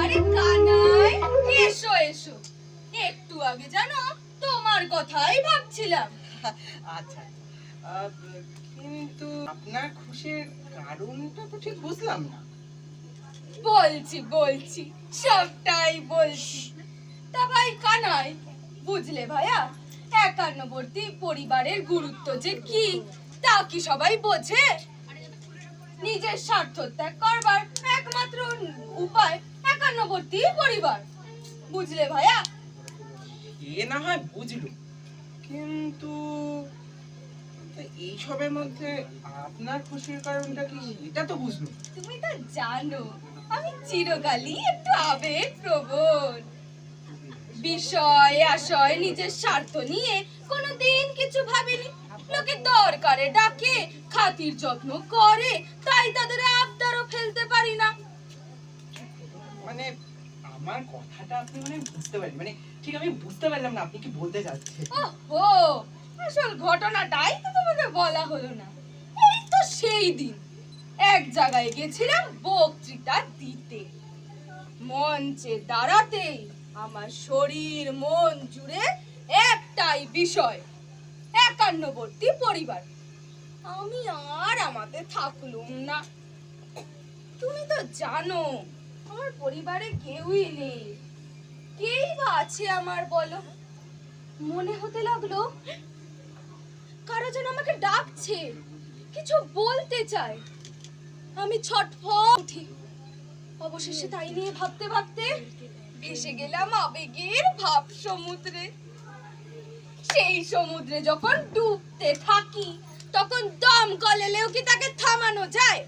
আরে কানাই, এসো এসো। একটু আগে জানো তোমার কথাই ভাবছিলাম। আচ্ছা, কিন্তু আপনার খুশির কারণটা তো ঠিক বুঝলাম না। বলছি সবটাই বলছি। তা ভাই কানাই, বুঝলে ভাইয়া, একান্নবর্তী পরিবারের গুরুত্ব যে কি তা কি সবাই বোঝে? নিজের স্বার্থ ত্যাগ করবার একমাত্র উপায় একান্নবর্তী পরিবার, বুঝলে ভাইয়া? এ না হয় বুঝলো, কিন্তু এইসবের মধ্যে আপনার খুশির কারণটা কি এটা তো বুঝলো। তুমি তো জানো আমি চিরকালই একটু আবেগ প্রবণ। বিষয় আশয় নিজের স্বার্থ নিয়ে কোনোদিন কিছু ভাবিনি। লোকে দরকারে ডাকে, খাতির যত্ন করে, তাই তাদের আবদারও ফেলতে পারি না। মানে আমার কথাটা আপনি বুঝতে পারেন, ঠিক আমি বুঝতে পারলাম না আপনি কি বলতে চাচ্ছেন। ওহো, আসল ঘটনাটাই তো তোমাকে বলা হলো না। এই তো সেই দিন এক জায়গায় গেছিলাম বক্তৃতা দিতে। মঞ্চে দাঁড়াতেই আমার শরীর মন জুড়ে একটাই বিষয়, একান্নবর্তী পরিবার। আমি আর আমাদের থাকলুম না। তুমি তো জানো আমার পরিবারে কেউই নেই। কেই বা আছে আমার, বলো? মনে হতে লাগলো কারো যেন আমাকে ডাকছে, কিছু বলতে চায়। আমি ছটফট উঠি। অবশেষে তাই নিয়ে ভাবতে ভাবতে ভেসে গেলাম আবেগের ভাব সমুদ্রে। সেই সমুদ্রে যখন ডুবতে থাকি তখন দম গলেলেও কি তাকে থামানো যায়?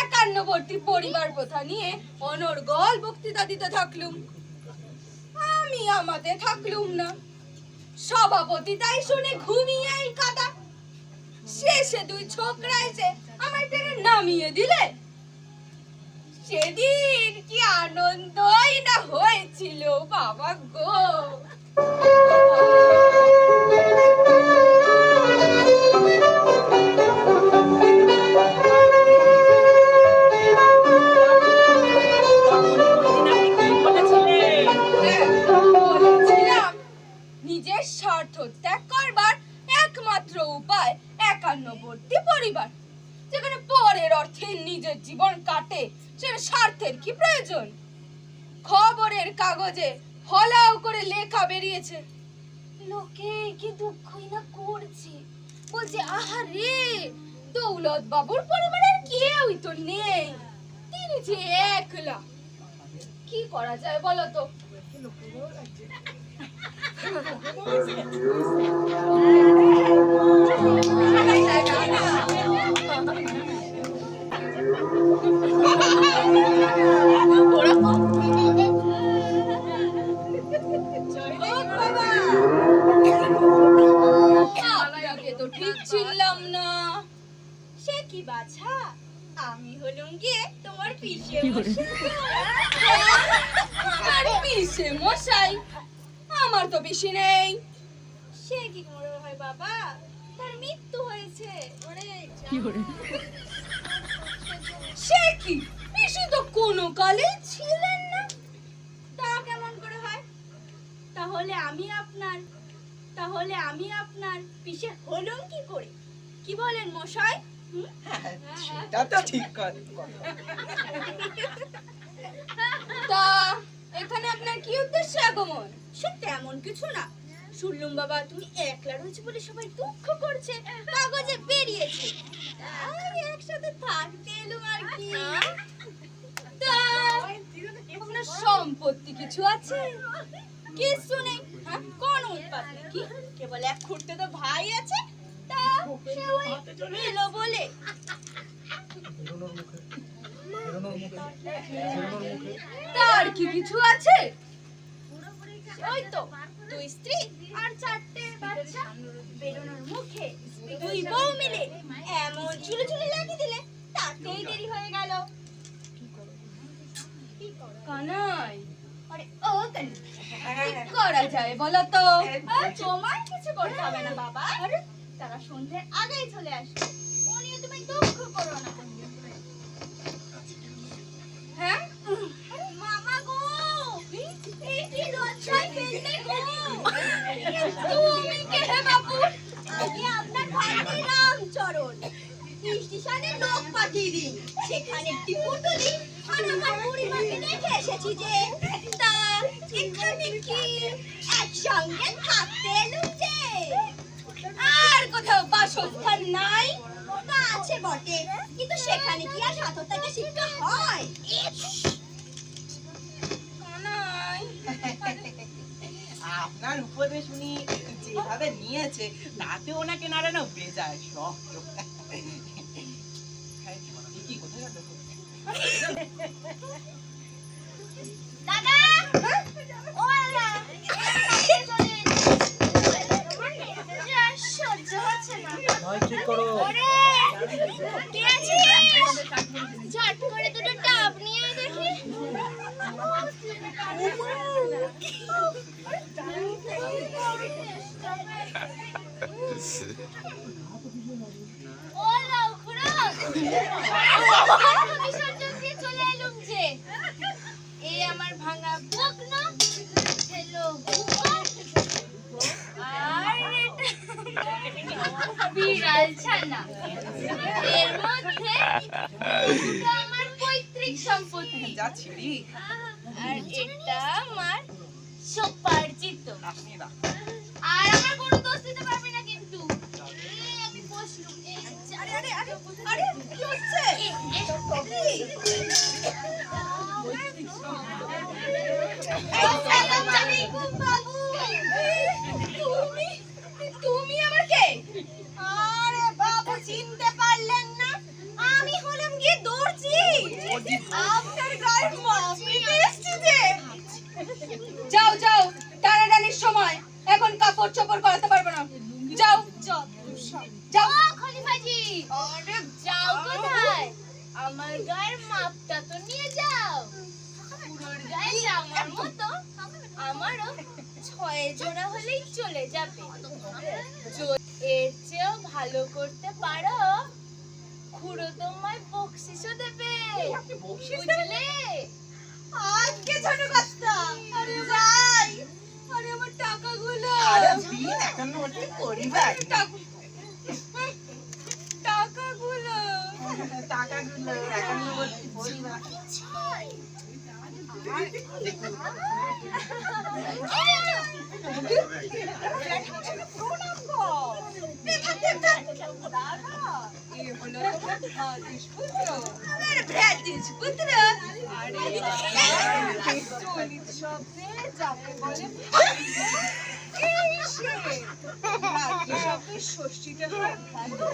একান্নবর্তী পরিবার প্রথা নিয়ে অনর্গল বক্তৃতা দিতে থাকলুম। আমি আমাদের থাকলুম না। সভাপতি তাই শুনে ঘুমিয়েই কাঁদা। শেষে দুই ছোকরা এসে আমায় টেনে নামিয়ে দিলে। সেদিন কি আনন্দই না হয়েছিল বাবা গো। বলেছিলাম নিজের স্বার্থ ত্যাগ করবার একমাত্র উপায় একান্নবর্তী পরিবার। যেখানে পরের অর্থে নিজের জীবন কাটে সেখানে স্বার্থের কি প্রয়োজন? খবরের কাগজে ফলাও করে লেখা বেরিয়েছে, লোকে কি দুঃখই না করছে। বলছে আহারে, দৌলত বাবুর পরিবারের কেউই তো নেই, তিনি যে একলা। কি করা যায় বলো তো? আপনাকে তো ঠিক চিনলাম না। সে কি বাছা, আমি হলুম গিয়ে তোমার পিসে মশাই। আমার তো পিসি নেই। সে কি করে হয় বাবা, তার মৃত্যু হয়েছে। সে কি, পিসি তো কোনো কালে ছিলেন না। তা কেমন করে হয়? তাহলে আমি আপনার পিসে হলুম কি করে? কি বলেন মশাই? সেটা তো ঠিক কথা। তা এখানে আপনার কি উদ্দেশ্যে আগমন? সে তেমন কিছু না। শুনলুম বাবা তুমি একলা রয়েছে বলে সবাই দুঃখ করছে, কাগজে বেরিয়েছে, তাই একসাথে থাকতে এলুম আর কি। তা আপনার সম্পত্তি কিছু আছে? কিছু নেই। কোন উৎপাত কি, কেবল এক খুঁড়তে তো ভাই আছে, তা সে ওই এলো বলে। তার কি কিছু আছে? ওই তো দুই স্ত্রী আর চারটে বাচ্চা। বেরোনোর মুখে দুই বউ মিলে এমন চুলে চুলে লাগিয়ে দিলে তাতেই দেরি হয়ে গেল। কানাই, আরে ও কানাই, কি করা যায় বলো তো? তোমার কিছু করতে হবে না বাবা। আরে তারা সন্ধ্যের আগেই চলে আসবে। ও নিয়ে তুমি দুঃখ করো না। হ্যাঁ মামা গো, এই কি লজ্জায় ফেললে গো? তুমি কে হে বাবু? আমি আপনার ভাগ্নি রামচরণ। স্টেশনে লোক পাঠিয়ে দিন, সেখানে একটি পুটুলি আর আমার পরিবারকে দেখে এসেছি যে। তা এখানে কি একসঙ্গে থাকতে এলুম যে? আর কোথাও বাসস্থান নাই? তা আছে বটে, কিন্তু সেখানে কি আর সাঁতারটাকে শিখতে হয়? নাই। আপনার উপদেশ উনি যেভাবে নিয়েছে তাতে ওনাকে নাড়ানো বেজায় শখ। কি কোথায় যাবে? দাদা, ও দাদা, সহ্য হচ্ছে না। ঠিক করো। ওরে, কে আছিস? ঝট করে দুটো ডাব নিয়ে আয় দেখি। ও লাউখুড়ো, বিসর্জন দিয়ে চলে এলুম যে। এই আমার ভাঙা বকন, ছেলো আর এটা বিড়াল ছানা। এর মধ্যে দুটো আমার পৈতৃক সম্পত্তি, যা ছিড়ি আর এটা আমার সোপার্জিত। আপনি না। আর আমার কোনো দোষ দিতে পারবে না কিন্তু। আমি বসলুম। আরে আরে আরে আরে কি হচ্ছে? আসসালামু আলাইকুম বাবু। তুমি আমার কে? আরে বাবু, চিনতে পারলেন না? আমি হলাম গিয়ে দর্জি। আপনার গায়ে মাপ নিতে এসেছি যে। যাও যাও, টানাটানির সময়, এখন কাপড় চোপড় করাতে পারবো না। যাও যাও। ও খলিফাজি, আরে যাও কোথায়? আমার গায়ের মাপটা তো নিয়ে যাও। পুরোর গায়ে জামার মতো আমারও 6 জোড়া হলেই চলে যাবে। এর চেয়েও ভালো করতে পারো, খুড়ো তোমায় বকশিশও দেবে, বুঝলে? আজকে ছোট কষ্ট। আরে যাই, আরে আমার টাকাগুলো। আরে দিন এখন ওটা পরিবার টাকাগুলো। টাকাগুলো এখন পরিবার দেখুন। এ হলো তোমার ভাতিজপুত্র। আরে ভাতিজপুত্র? আরে চলিত শব্দে যাকে বলে এই সে। ভাতি শব্দে ষষ্ঠীতে হয় ভালো।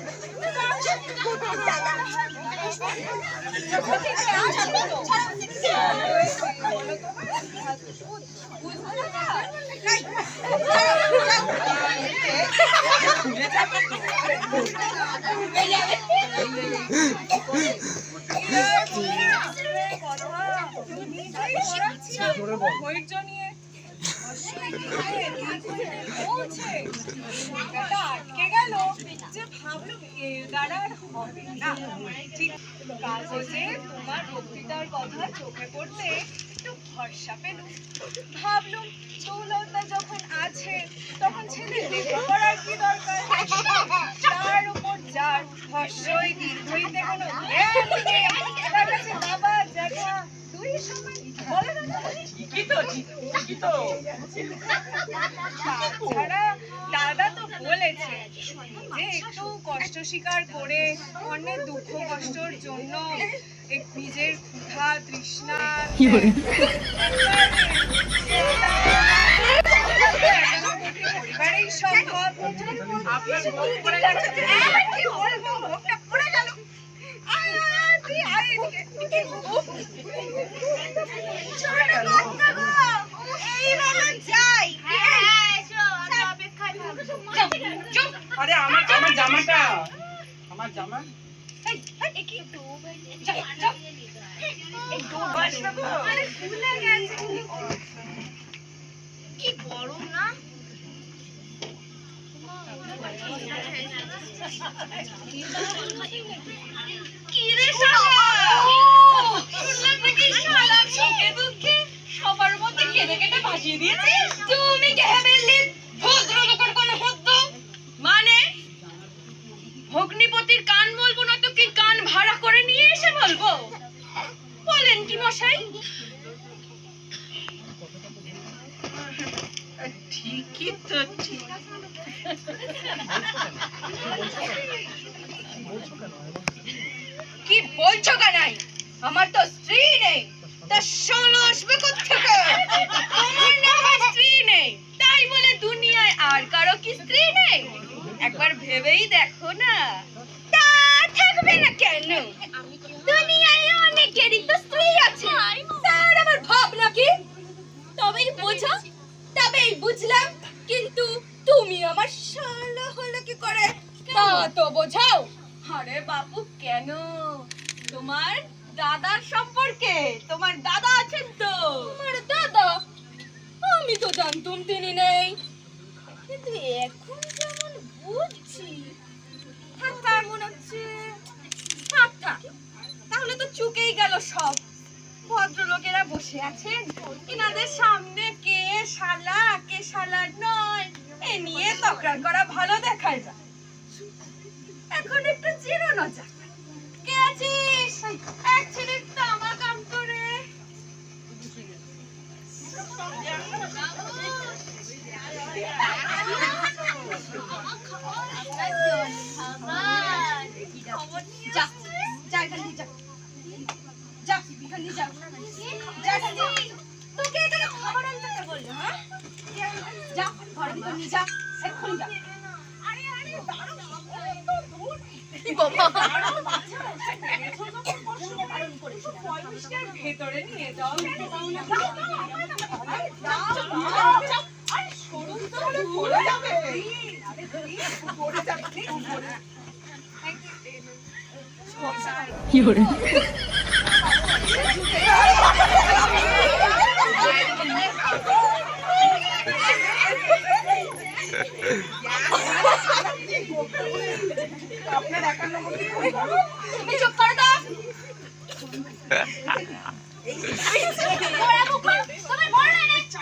ধৈর্য নিয়ে আটকে গেল যে ভাবলো এর দ্বারা আর হবে না। ঠিক কাগজে তোমার বক্তৃতার কথা চোখে পড়তে একটু ভরসা পেলুম। ভাবলুম দৌলতটা যখন আছে তখন ছেলে লেখাপড়ার কি দরকার? তার উপর যার হর্ষই দীর্ঘইতে কোনো জ্ঞান নেই, তার কাছে বাবা জ্যাঠা দুই সমান। বলে না? ঠিকই তো। তাছাড়া দাদা তো বলেছে যে একটু কষ্ট স্বীকার করে অন্যের দুঃখ কষ্টর জন্য নিজের ক্ষুধা তৃষ্ণা পরিবারেই সম্ভব। আপনার মুখ পড়ে গেছে। কি বলবো, মুখটা পড়ে গেল। তুই আয় এদিকে। এইভাবে যাই। আরে আমার জামাটা, আমার জামা কি গরম না? কি রে শালা? শুনলাম নাকি শালা সুখে দুঃখে সবার মধ্যে কেঁদে কেটে ভাসিয়ে দিয়েছিস। তুমি কে বললি ভদ্রলোকের কোনো হদ্দ? মানে ভগ্নিপতির কান বলবো না তো কি কান ভাড়া করে নিয়ে এসে বলবো? বলেন কি মশাই? ঠিকই তো, ঠিক। কি বলছো কানাই? আমার তো স্ত্রী নেই, তা শালা আসবে কোত্থেকে? তোমার না হয় স্ত্রী নেই, তাই বলে দুনিয়ায় আর কারো কি স্ত্রী নেই? একবার ভেবেই দেখো না। তা থাকবে না কেন? দুনিয়ায় অনেকেরই তো স্ত্রী আছে, তার আবার ভাবনা কি? তবেই বোঝো, তবেই বুঝলাম। কিন্তু তুমি আমার শালা হলো কি করে? তা তো বোঝাও। আরে বাপু, কেন? তোমার দাদার সম্পর্কে। তোমার দাদা আছেন তো? আমার দাদা? আমি তো জানতাম তিনি নেই, কিন্তু এখন যেমন বুঝছি থাক মনে হচ্ছে। থাক, তাহলে তো চুকেই গেল সব। ভদ্রলোকেরা বসে আছেন, এনাদের সামনে কে শালা কে শালা নয় এ নিয়ে তকরার করা ভালো দেখায় না। এখন একটু জিরানো যাক। কে আছিস? এক ছেলে তামা কাম করে। যা, যা এখান থেকে যা। যা, এখান থেকে যা। যা এখান থেকে। তোকে এখানে খাবার আনতে কে বললো, হ্যাঁ? যা, ঘরের ভিতর নিয়ে যা। এক্ষুনি যা। ভেতরে নিয়ে যাও। কি করে? তুমি চুপ করে দাও। তোমার বড় না আস্তে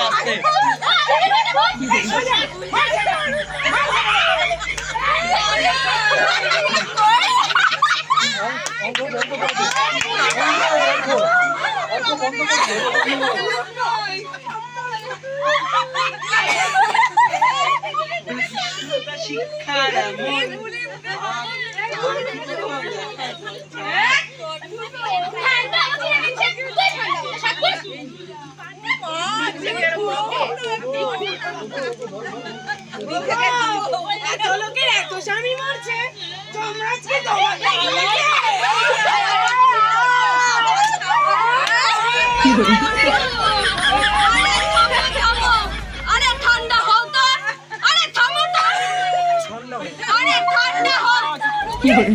আস্তে শিক্ষার লোকের এত স্বামী মরছে, তোমরা আজকে আরে ঠান্ডা হও তো। আরে থামো তো। আরে ঠান্ডা হও। কি করে?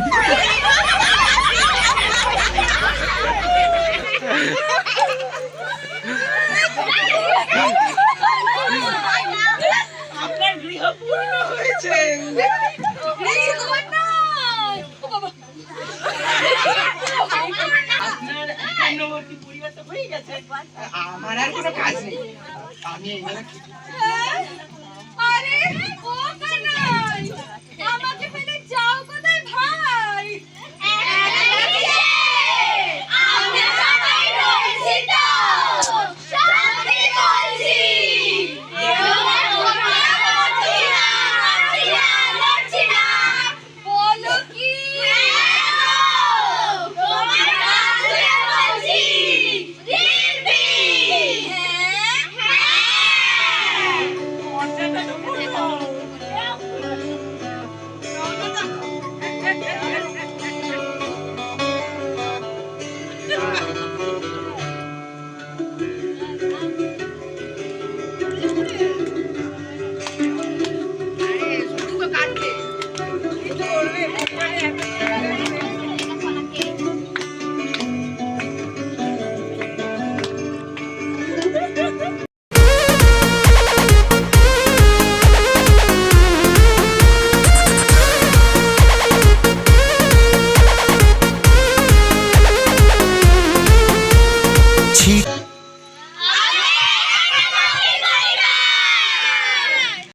আপনার গৃহ পূর্ণ হয়েছে। আপনার পূর্ণবর্তী পরিবার তো হয়ে গেছে। আমার আর কোনো কাজ নেই, আমি এই